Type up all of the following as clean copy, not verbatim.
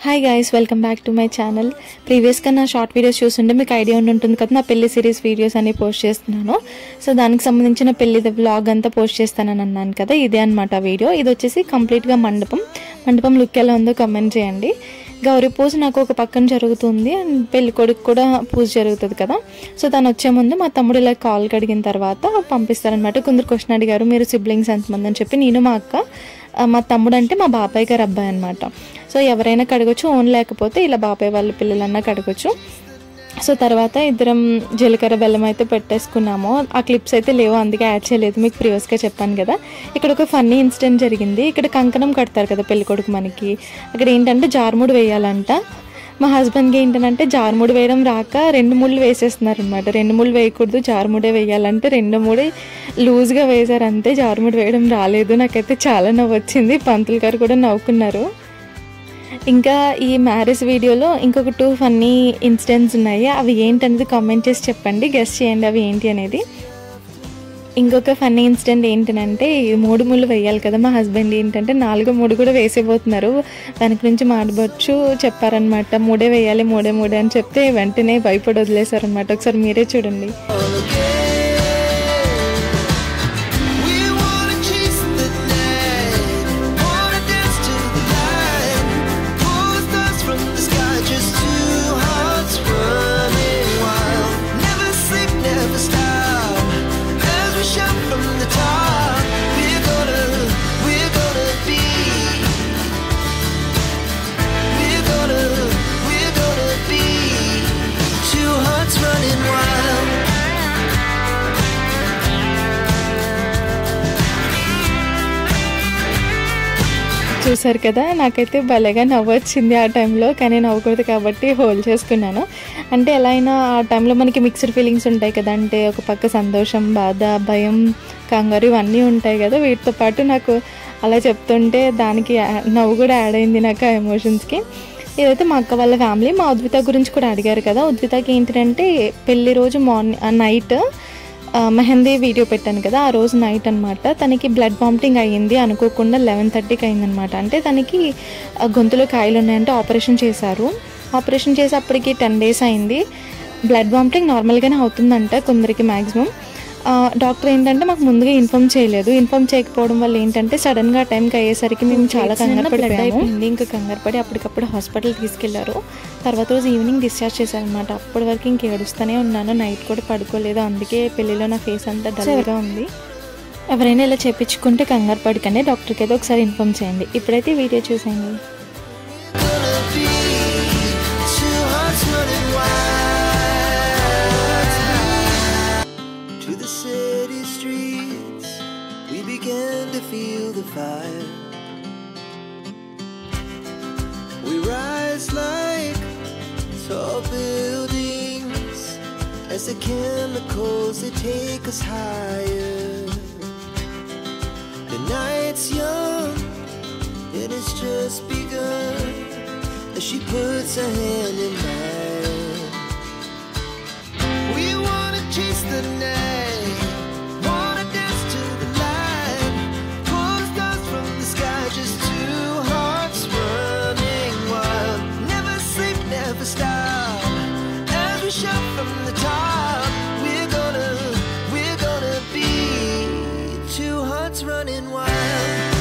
Hi guys, welcome back to my channel. ప్రీవియస్గా నా short videos చూస్తుంటే మీకు ఐడియా ఉంటుంది కదా, నా పెళ్లి సిరీస్ వీడియోస్ అన్ని పోస్ట్ చేస్తున్నాను. సో దానికి సంబంధించిన పెళ్లి వ్లాగ్ అంతా పోస్ట్ చేస్తానని అన్నాను కదా, ఇదే అనమాట వీడియో. ఇది వచ్చేసి కంప్లీట్గా మండపం లుక్ ఎలా ఉందో కమెంట్ చేయండి. గౌరీ పూజ నాకు ఒక పక్కన జరుగుతుంది అండ్ పెళ్లి కొడుకు కూడా పూజ జరుగుతుంది కదా. సో తను వచ్చే ముందు మా తమ్ముడు ఇలా కాల్ కడిగిన తర్వాత పంపిస్తారనమాట. కొందరు క్వశ్చన్ అడిగారు, మీరు సిబ్లింగ్స్ ఎంతమంది అని చెప్పి. నేను, మా అక్క, మా తమ్ముడు అంటే మా బాబాయ్ గారు అబ్బాయి అనమాట. సో ఎవరైనా కడగొచ్చు, ఓన్ లేకపోతే ఇలా బాబాయ్ వాళ్ళ పిల్లలన్నా కడగొచ్చు. సో తర్వాత ఇద్దరం జీలకర్ర బెల్లం అయితే పెట్టేసుకున్నాము. ఆ క్లిప్స్ అయితే లేవు, అందుకే యాడ్ చేయలేదు, మీకు ప్రీవియస్గా చెప్పాను కదా. ఇక్కడ ఒక ఫన్నీ ఇన్సిడెంట్ జరిగింది. ఇక్కడ కంకణం కడతారు కదా పెళ్లి కొడుకు మనకి. అక్కడ ఏంటంటే జారుముడు వేయాలంట. మా హస్బెండ్కి ఏంటంటే జారుముడు వేయడం రాక 2 ముళ్ళు వేసేస్తున్నారు అనమాట. 2 ముళ్ళు వేయకూడదు, జారుముడే వేయాలంటే 2 ముడి లూజ్గా వేశారు అంతే, జారుముడు వేయడం రాలేదు. నాకైతే చాలా నవ్వు వచ్చింది, పంతులు గారు కూడా నవ్వుకున్నారు. ఇంకా ఈ మ్యారేజ్ వీడియోలో ఇంకొక 2 ఫన్నీ ఇన్సిడెంట్స్ ఉన్నాయి. అవి ఏంటనేది కామెంట్ చేసి చెప్పండి, గెస్ చేయండి అవి ఏంటి అనేది. ఇంకొక ఫన్నీ ఇన్సిడెంట్ ఏంటంటే 3 ముళ్ళు వేయాలి కదా, మా హస్బెండ్ ఏంటంటే 4వ ముడి కూడా వేసేపోతున్నారు. వెనక నుంచి మాడబొచ్చు చెప్పారనమాట, 3 వేయాలి 3 అని చెప్తే వెంటనే భయపడి వదిలేశారనమాట. ఒకసారి మీరే చూడండి. చూసారు కదా, నాకైతే భలేగా నవ్వొచ్చింది ఆ టైంలో. కానీ నవ్వకూడదు కాబట్టి హోల్డ్ చేసుకున్నాను. అంటే ఎలా అయినా ఆ టైంలో మనకి మిక్స్డ్ ఫీలింగ్స్ ఉంటాయి కదా. అంటే ఒక పక్క సంతోషం, బాధ, భయం, కంగారు ఇవన్నీ ఉంటాయి కదా. వీటితో పాటు నాకు అలా చెప్తుంటే దానికి నవ్వు కూడా యాడ్ అయింది నాకు, ఆ ఎమోషన్స్కి. ఇదైతే మా అక్క వాళ్ళ ఫ్యామిలీ. మా ఉద్విత గురించి కూడా అడిగారు కదా. ఉద్వితకి ఏంటంటే పెళ్లి రోజు నైట్ మెహందీ వీడియో పెట్టాను కదా, ఆ రోజు నైట్ అనమాట. తనకి బ్లడ్ వామిటింగ్ అయ్యింది, అనుకోకుండా 11:30కి అయిందనమాట. అంటే తనకి గొంతులో కాయలు ఉన్నాయంటే ఆపరేషన్ చేశారు. ఆపరేషన్ చేసి అప్పటికి 10 days అయింది. బ్లడ్ వామిటింగ్ నార్మల్గానే అవుతుందంట కొందరికి మ్యాక్సిమం. డాక్టర్ ఏంటంటే మాకు ముందుగా ఇన్ఫామ్ చేయలేదు. ఇన్ఫామ్ చేయకపోవడం వల్ల ఏంటంటే సడన్గా టైంకి అయ్యేసరికి మేము చాలా కంగారు పడిపోయాము. ఇంకా కంగారు పడి అప్పటికప్పుడు హాస్పిటల్ తీసుకెళ్లారు. తర్వాత రోజు ఈవినింగ్ డిశ్చార్జ్ చేశారనమాట. అప్పటి వరకు ఇంక ఏడుస్తూనే ఉన్నాను, నైట్ కూడా పడుకోలేదు. అందుకే పెళ్లిలో నా ఫేస్ అంతా డల్గా ఉంది. ఎవరైనా ఇలా చేయించుకుంటే కంగారు పడికనే డాక్టర్కి అయితే ఒకసారి ఇన్ఫామ్ చేయండి. ఇప్పుడైతే వీడియో చూసేయండి. Feel the fire. We rise like tall buildings as the chemicals they take us higher. The night's young and it's just begun as she puts her hand in mine. We wanna chase the night. Running wild.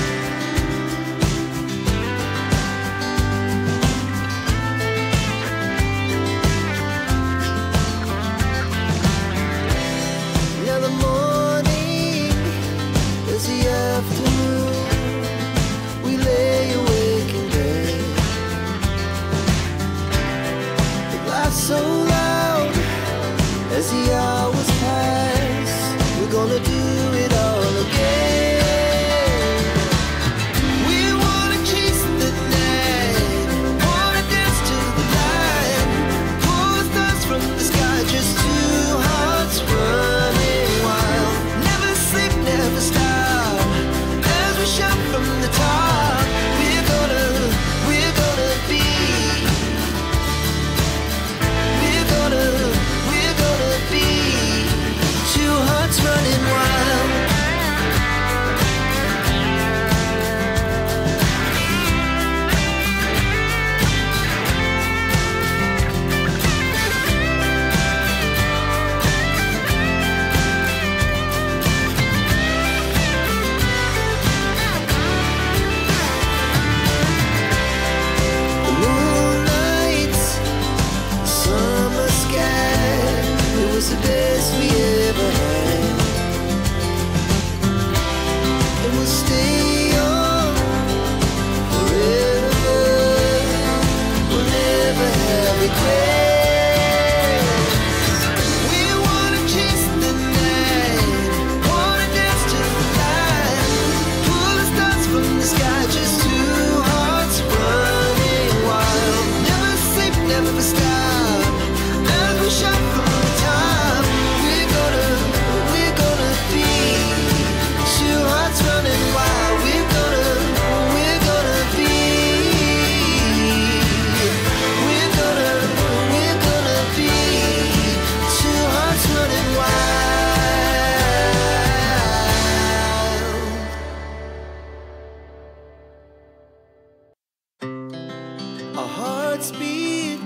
speed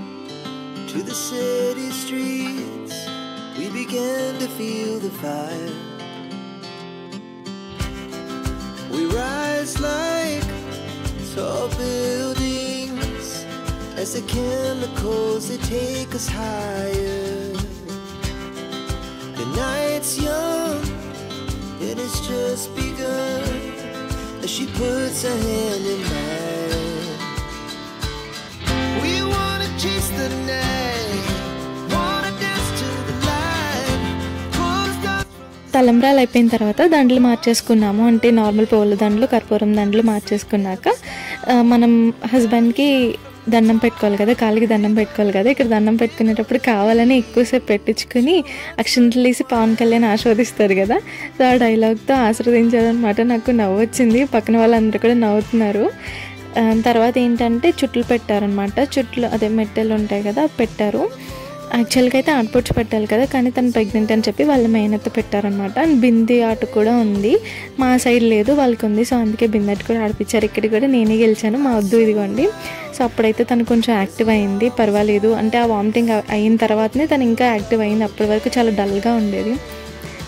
to the city streets. We began to feel the fire. We rise like tall buildings as the chemicals, they take us higher. The night's young and it's just begun as she puts her hand in mine. We wanna chase the night, wanna dance to the light. తలంబ్రాలు అయిపోయిన తర్వాత దండలు మార్చేసుకున్నాము. అంటే normal పూల దండలు, కర్పూరం దండలు మార్చేసుకున్నాక మనం హస్బెండ్కి దండం పెట్టుకోవాలి కదా, కాలికి దండం పెట్టుకోవాలి కదా. ఇక్కడ దండం పెట్టుకునేటప్పుడు కావాలని ఎక్కువసేపు పెట్టించుకుని అక్షంతలు తీసి పవన్ కళ్యాణ్ ఆస్వాదిస్తారు కదా. సో ఆ డైలాగ్తో ఆస్వాదించాలన్నమాట. నాకు నవ్వు వచ్చింది, పక్కన వాళ్ళందరూ కూడా నవ్వుతున్నారు. తర్వాత ఏంటంటే చుట్లు పెట్టారనమాట. చుట్లు అదే మెట్టెలు ఉంటాయి కదా, పెట్టారు. యాక్చువల్గా అయితే ఆటపొచ్చు పెట్టాలి కదా, కానీ తను ప్రెగ్నెంట్ అని చెప్పి వాళ్ళ మేనత్త పెట్టారనమాట. అండ్ బింది ఆట కూడా ఉంది, మా సైడ్ లేదు, వాళ్ళకి ఉంది. సో అందుకే బింది ఆట కూడా ఆడిపించారు. ఇక్కడ కూడా నేనే గెలిచాను, మా వద్దు ఇదిగోండి. సో అప్పుడైతే తను కొంచెం యాక్టివ్ అయింది, పర్వాలేదు. అంటే ఆ వామిటింగ్ అయిన తర్వాతనే తను ఇంకా యాక్టివ్ అయింది, అప్పటి వరకు చాలా డల్గా ఉండేది.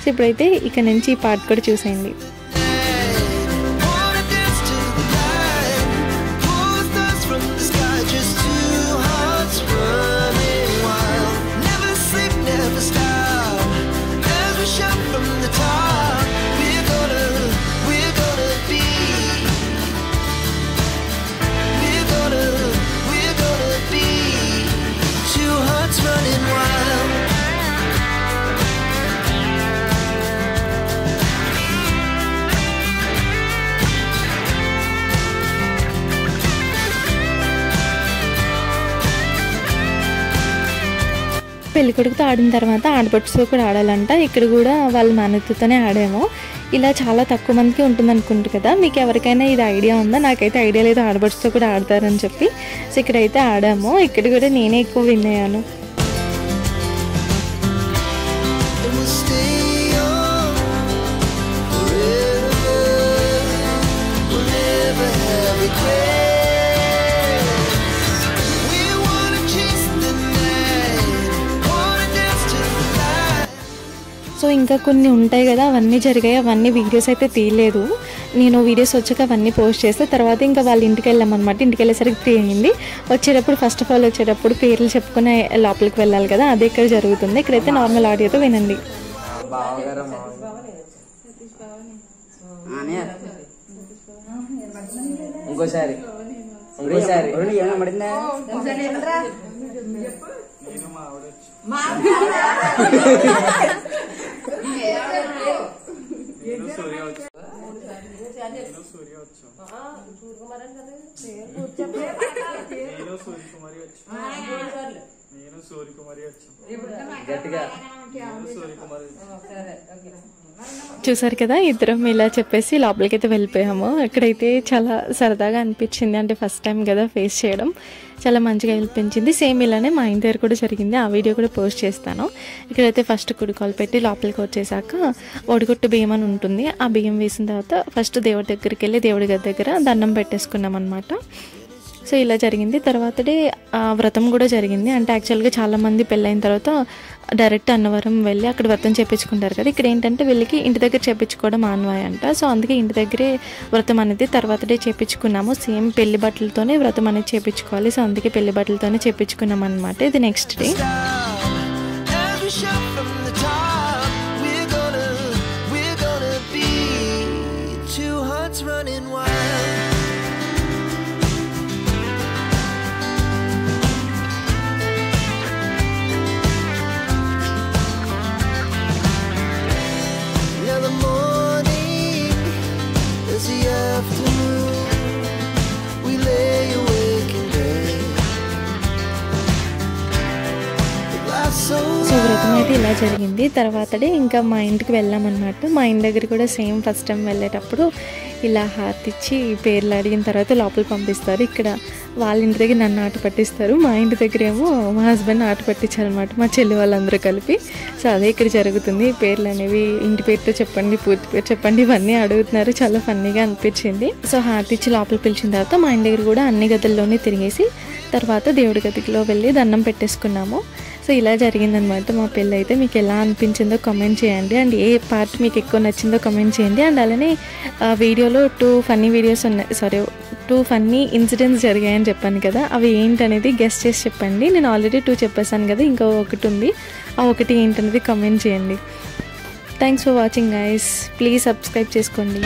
సో ఇప్పుడైతే ఇక్కడ నుంచి ఈ పార్ట్ కూడా చూసేయండి. పెళ్ళికొడుకుతో ఆడిన తర్వాత ఆడపడుచుతో కూడా ఆడాలంట. ఇక్కడ కూడా వాళ్ళ మేనత్తతోనే ఆడాము. ఇలా చాలా తక్కువ మందికి ఉంటుంది అనుకుంటు కదా. మీకు ఎవరికైనా ఇది ఐడియా ఉందా? నాకైతే ఐడియా లేదు ఆడపడుచుతో కూడా ఆడతారని చెప్పి. సో ఇక్కడైతే ఆడాము. ఇక్కడ కూడా నేనే ఎక్కువ విన్ అయ్యాను. సో ఇంకా కొన్ని ఉంటాయి కదా, అవన్నీ జరిగాయి. అవన్నీ వీడియోస్ అయితే తీయలేదు. నేను వీడియోస్ వచ్చాక అవన్నీ పోస్ట్ చేస్తే తర్వాత ఇంకా వాళ్ళ ఇంటికి వెళ్ళామన్నమాట. ఇంటికి వెళ్ళేసరికి 3 అయింది. వచ్చేటప్పుడు ఫస్ట్ ఆఫ్ ఆల్ వచ్చేటప్పుడు పేర్లు చెప్పుకుని లోపలికి వెళ్ళాలి కదా, అదే ఇక్కడ జరుగుతుంది. ఇక్కడైతే నార్మల్ ఆడియోతో వినండి. ఇంకోసారి చూసారు కదా, ఇద్దరం ఇలా చెప్పేసి లోపలికి అయితే వెళ్ళిపోయాము. ఇక్కడైతే చాలా సరదాగా అనిపించింది. అంటే ఫస్ట్ టైం కదా ఫేస్ చేయడం, చాలా మంచిగా అనిపించింది. సేమ్ ఇలానే మా ఇంటి దగ్గర కూడా జరిగింది. ఆ వీడియో కూడా పోస్ట్ చేస్తాను. ఇక్కడైతే ఫస్ట్ కుడికాలు పెట్టి లోపలికి వచ్చేసాక ఒడిగొట్టు బియ్యం అని ఉంటుంది. ఆ బియ్యం వేసిన తర్వాత ఫస్ట్ దేవుడి దగ్గరికి వెళ్ళి దేవుడి గది దగ్గర దండం పెట్టేసుకున్నాం అనమాట. సో ఇలా జరిగింది. తర్వాత డే వ్రతం కూడా జరిగింది. అంటే యాక్చువల్గా చాలామంది పెళ్ళైన తర్వాత డైరెక్ట్ అన్నవరం వెళ్ళి అక్కడ వ్రతం చేయించుకుంటారు కదా. ఇక్కడ ఏంటంటే వీళ్ళకి ఇంటి దగ్గర చేయించుకోవడం ఆన్వాయి అంట. సో అందుకే ఇంటి దగ్గరే వ్రతం అనేది తర్వాత డే చేయించుకున్నాము. సేమ్ పెళ్లి బట్టలతోనే వ్రతం అనేది చేయించుకోవాలి. సో అందుకే పెళ్లి బట్టలతోనే చేయించుకున్నాం అనమాట. ఇది నెక్స్ట్ డే. సో వ్రతం అయితే ఇలా జరిగింది. తర్వాత ఇంకా మా ఇంటికి వెళ్ళామన్నమాట. మా ఇంటి దగ్గర కూడా సేమ్ ఫస్ట్ టైం వెళ్ళేటప్పుడు ఇలా హారతి ఇచ్చి పేర్లు అడిగిన తర్వాత లోపలికి పంపిస్తారు. ఇక్కడ వాళ్ళ ఇంటి దగ్గర నన్ను ఆట పట్టిస్తారు, మా ఇంటి దగ్గర ఏమో మా హస్బెండ్ ఆట పట్టించారనమాట, మా చెల్లి వాళ్ళందరూ కలిపి. సో అదే ఇక్కడ జరుగుతుంది. పేర్లు అనేవి ఇంటి పేరుతో చెప్పండి, పూర్తి పేరు చెప్పండి, ఇవన్నీ అడుగుతున్నారు. చాలా ఫన్నీగా అనిపించింది. సో హారతి ఇచ్చి లోపలికి పిలిచిన తర్వాత మా ఇంటి దగ్గర కూడా అన్ని గదుల్లోనే తిరిగేసి తర్వాత దేవుడి గదిలో వెళ్ళి దండం పెట్టేసుకున్నాము. సో ఇలా జరిగిందనమాట మా పెళ్ళి అయితే. మీకు ఎలా అనిపించిందో కామెంట్ చేయండి, అండ్ ఏ పార్ట్ మీకు ఎక్కువ నచ్చిందో కామెంట్ చేయండి. అండ్ అలానే వీడియోలో 2 ఫన్నీ ఇన్సిడెంట్స్ జరిగాయని చెప్పాను కదా, అవి ఏంటనేది గెస్ట్ చేసి చెప్పండి. నేను ఆల్రెడీ 2 చెప్పేసాను కదా, ఇంకా ఒకటి ఉంది. ఆ ఒకటి ఏంటనేది కామెంట్ చేయండి. Thanks for watching guys. Please subscribe చేసుకోండి.